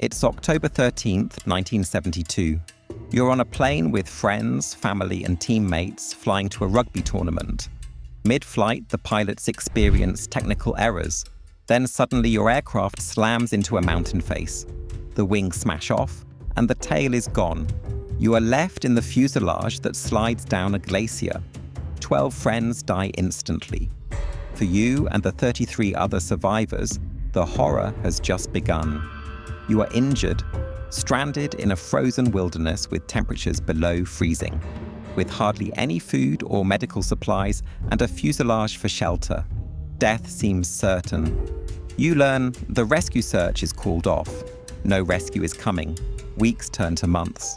It's October 13th, 1972. You're on a plane with friends, family, and teammates flying to a rugby tournament. Mid-flight, the pilots experience technical errors. Then suddenly your aircraft slams into a mountain face. The wings smash off, and the tail is gone. You are left in the fuselage that slides down a glacier. 12 friends die instantly. For you and the 33 other survivors, the horror has just begun. You are injured, stranded in a frozen wilderness with temperatures below freezing, with hardly any food or medical supplies and a fuselage for shelter. Death seems certain. You learn the rescue search is called off. No rescue is coming. Weeks turn to months.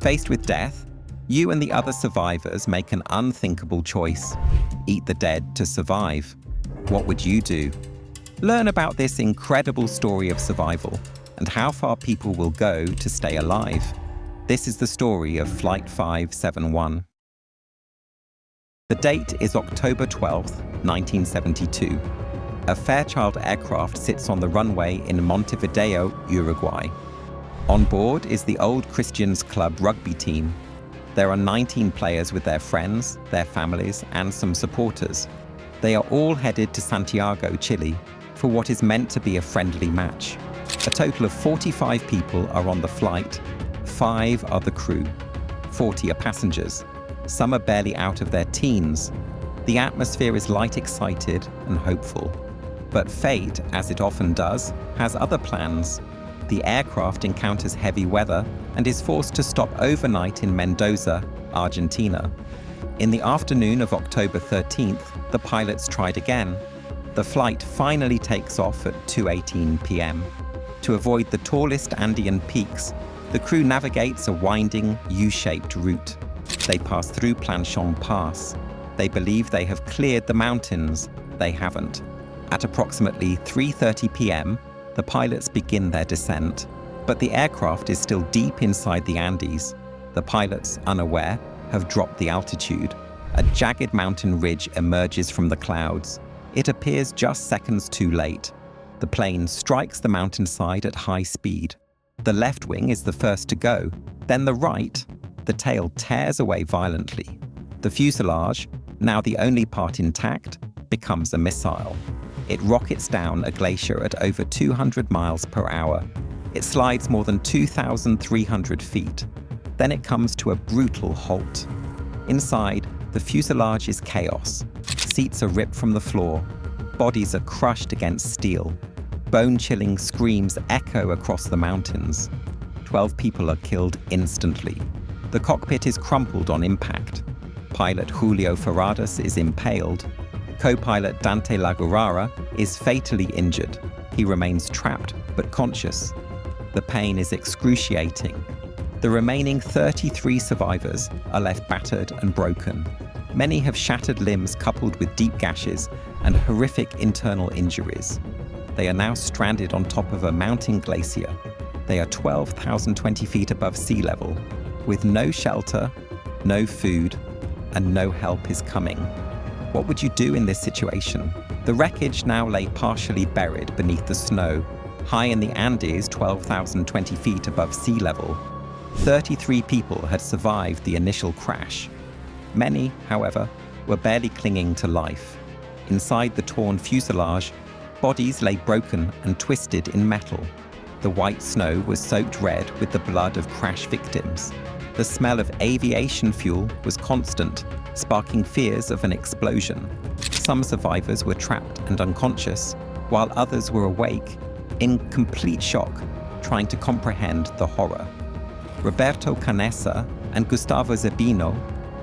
Faced with death, you and the other survivors make an unthinkable choice. Eat the dead to survive. What would you do? Learn about this incredible story of survival and how far people will go to stay alive. This is the story of Flight 571. The date is October 12th, 1972. A Fairchild aircraft sits on the runway in Montevideo, Uruguay. On board is the Old Christians Club rugby team. There are 19 players with their friends, their families, and some supporters. They are all headed to Santiago, Chile, for what is meant to be a friendly match. A total of 45 people are on the flight. 5 are the crew. 40 are passengers. Some are barely out of their teens. The atmosphere is light-excited and hopeful. But fate, as it often does, has other plans. The aircraft encounters heavy weather and is forced to stop overnight in Mendoza, Argentina. In the afternoon of October 13th, the pilots tried again. The flight finally takes off at 2:18 p.m. To avoid the tallest Andean peaks, the crew navigates a winding, U-shaped route. They pass through Planchon Pass. They believe they have cleared the mountains. They haven't. At approximately 3:30 p.m., the pilots begin their descent, but the aircraft is still deep inside the Andes. The pilots, unaware, have dropped the altitude. A jagged mountain ridge emerges from the clouds. It appears just seconds too late. The plane strikes the mountainside at high speed. The left wing is the first to go, then the right. The tail tears away violently. The fuselage, now the only part intact, becomes a missile. It rockets down a glacier at over 200 miles per hour. It slides more than 2,300 feet. Then it comes to a brutal halt. Inside, the fuselage is chaos. Seats are ripped from the floor. Bodies are crushed against steel. Bone-chilling screams echo across the mountains. 12 people are killed instantly. The cockpit is crumpled on impact. Pilot Julio Ferradas is impaled. Co-pilot Dante Lagurara is fatally injured. He remains trapped but conscious. The pain is excruciating. The remaining 33 survivors are left battered and broken. Many have shattered limbs coupled with deep gashes and horrific internal injuries. They are now stranded on top of a mountain glacier. They are 12,020 feet above sea level, with no shelter, no food, and no help is coming. What would you do in this situation? The wreckage now lay partially buried beneath the snow, high in the Andes, 12,020 feet above sea level. 33 people had survived the initial crash. Many, however, were barely clinging to life. Inside the torn fuselage, bodies lay broken and twisted in metal. The white snow was soaked red with the blood of crash victims. The smell of aviation fuel was constant, sparking fears of an explosion. Some survivors were trapped and unconscious, while others were awake, in complete shock, trying to comprehend the horror. Roberto Canessa and Gustavo Zebino,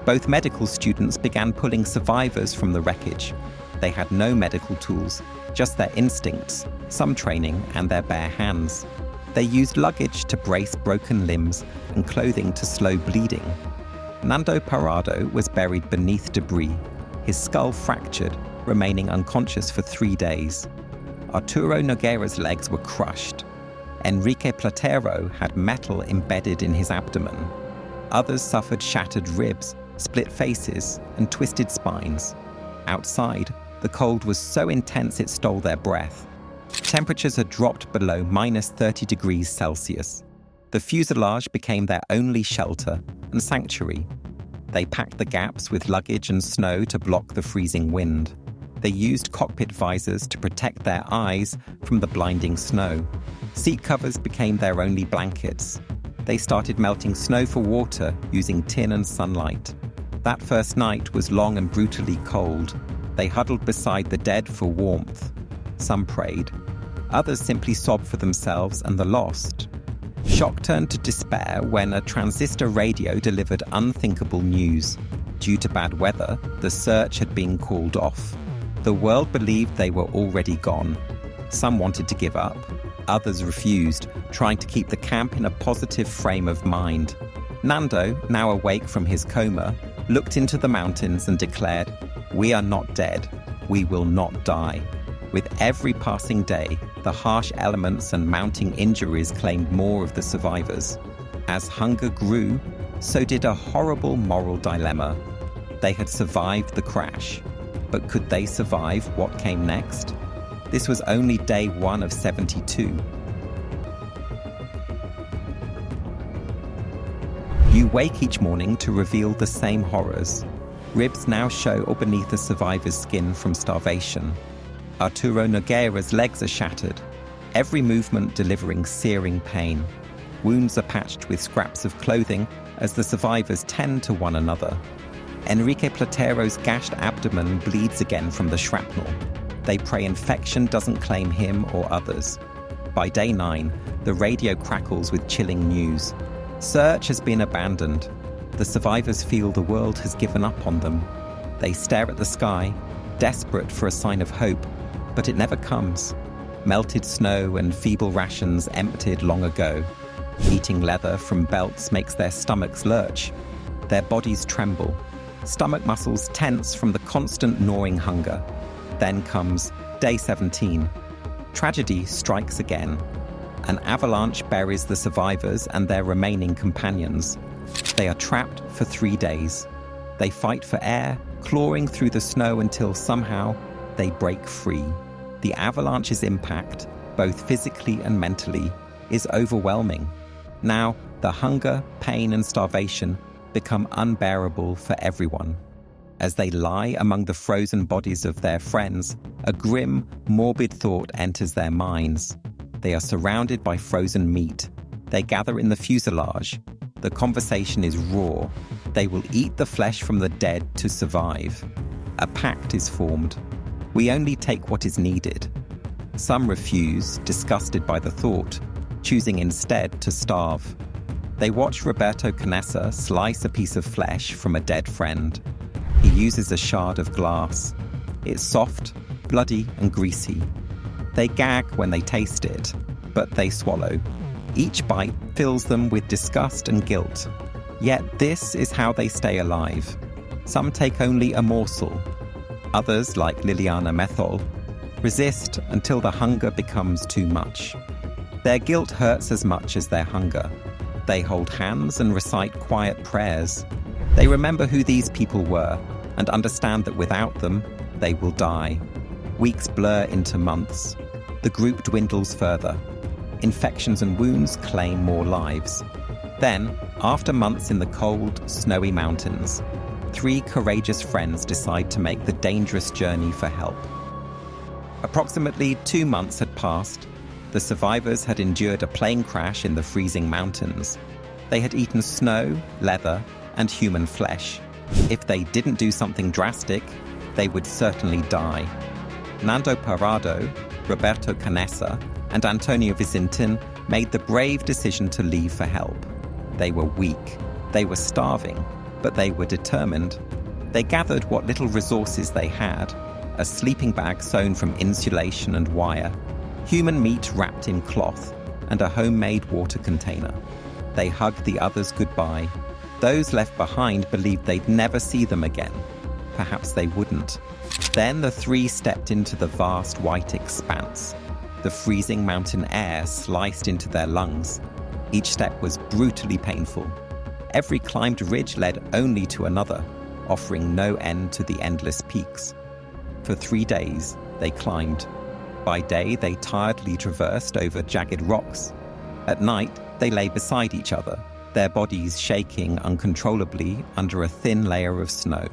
both medical students, began pulling survivors from the wreckage. They had no medical tools, just their instincts, some training, and their bare hands. They used luggage to brace broken limbs and clothing to slow bleeding. Nando Parado was buried beneath debris, his skull fractured, remaining unconscious for 3 days. Arturo Noguera's legs were crushed. Enrique Platero had metal embedded in his abdomen. Others suffered shattered ribs, split faces, and twisted spines. Outside, the cold was so intense it stole their breath. Temperatures had dropped below -30 degrees Celsius. The fuselage became their only shelter and sanctuary. They packed the gaps with luggage and snow to block the freezing wind. They used cockpit visors to protect their eyes from the blinding snow. Seat covers became their only blankets. They started melting snow for water using tin and sunlight. That first night was long and brutally cold. They huddled beside the dead for warmth. Some prayed. Others simply sobbed for themselves and the lost. Shock turned to despair when a transistor radio delivered unthinkable news. Due to bad weather, the search had been called off. The world believed they were already gone. Some wanted to give up. Others refused, trying to keep the camp in a positive frame of mind. Nando, now awake from his coma, looked into the mountains and declared, "We are not dead. We will not die." With every passing day, the harsh elements and mounting injuries claimed more of the survivors. As hunger grew, so did a horrible moral dilemma. They had survived the crash, but could they survive what came next? This was only day 1 of 72. You wake each morning to reveal the same horrors. Ribs now show beneath the survivor's skin from starvation. Arturo Nogueira's legs are shattered, every movement delivering searing pain. Wounds are patched with scraps of clothing as the survivors tend to one another. Enrique Platero's gashed abdomen bleeds again from the shrapnel. They pray infection doesn't claim him or others. By day 9, the radio crackles with chilling news. Search has been abandoned. The survivors feel the world has given up on them. They stare at the sky, desperate for a sign of hope, but it never comes. Melted snow and feeble rations emptied long ago. Eating leather from belts makes their stomachs lurch. Their bodies tremble. Stomach muscles tense from the constant gnawing hunger. Then comes day 17. Tragedy strikes again. An avalanche buries the survivors and their remaining companions. They are trapped for 3 days. They fight for air, clawing through the snow until somehow they break free. The avalanche's impact, both physically and mentally, is overwhelming. Now, the hunger, pain, and starvation become unbearable for everyone. As they lie among the frozen bodies of their friends, a grim, morbid thought enters their minds. They are surrounded by frozen meat. They gather in the fuselage. The conversation is raw. They will eat the flesh from the dead to survive. A pact is formed. We only take what is needed. Some refuse, disgusted by the thought, choosing instead to starve. They watch Roberto Canessa slice a piece of flesh from a dead friend. He uses a shard of glass. It's soft, bloody, and greasy. They gag when they taste it, but they swallow. Each bite fills them with disgust and guilt. Yet this is how they stay alive. Some take only a morsel. Others, like Liliana Methol, resist until the hunger becomes too much. Their guilt hurts as much as their hunger. They hold hands and recite quiet prayers. They remember who these people were and understand that without them, they will die. Weeks blur into months. The group dwindles further. Infections and wounds claim more lives. Then, after months in the cold, snowy mountains, 3 courageous friends decide to make the dangerous journey for help. Approximately 2 months had passed. The survivors had endured a plane crash in the freezing mountains. They had eaten snow, leather, and human flesh. If they didn't do something drastic, they would certainly die. Nando Parrado, Roberto Canessa, and Antonio Vizintin made the brave decision to leave for help. They were weak, they were starving, but they were determined. They gathered what little resources they had, a sleeping bag sewn from insulation and wire, human meat wrapped in cloth, and a homemade water container. They hugged the others goodbye. Those left behind believed they'd never see them again. Perhaps they wouldn't. Then the 3 stepped into the vast white expanse. The freezing mountain air sliced into their lungs. Each step was brutally painful. Every climbed ridge led only to another, offering no end to the endless peaks. For 3 days, they climbed. By day, they tiredly traversed over jagged rocks. At night, they lay beside each other, their bodies shaking uncontrollably under a thin layer of snow.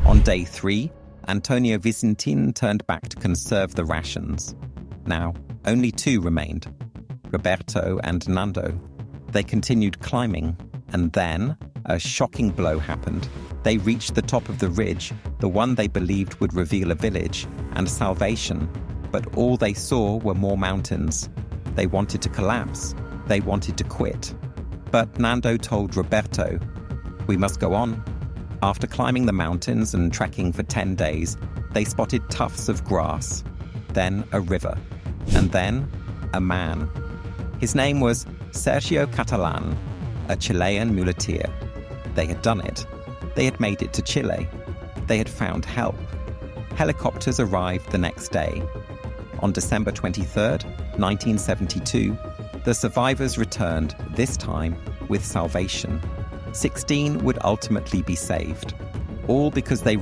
On day 3, Antonio Vicentin turned back to conserve the rations. Now, only 2 remained, Roberto and Nando. They continued climbing, and then a shocking blow happened. They reached the top of the ridge, the one they believed would reveal a village and salvation, but all they saw were more mountains. They wanted to collapse. They wanted to quit. But Nando told Roberto, "We must go on." After climbing the mountains and trekking for 10 days, they spotted tufts of grass, then a river, and then a man. His name was Sergio Catalan, a Chilean muleteer. They had done it. They had made it to Chile. They had found help. Helicopters arrived the next day. On December 23, 1972, the survivors returned, this time with salvation. 16 would ultimately be saved, all because they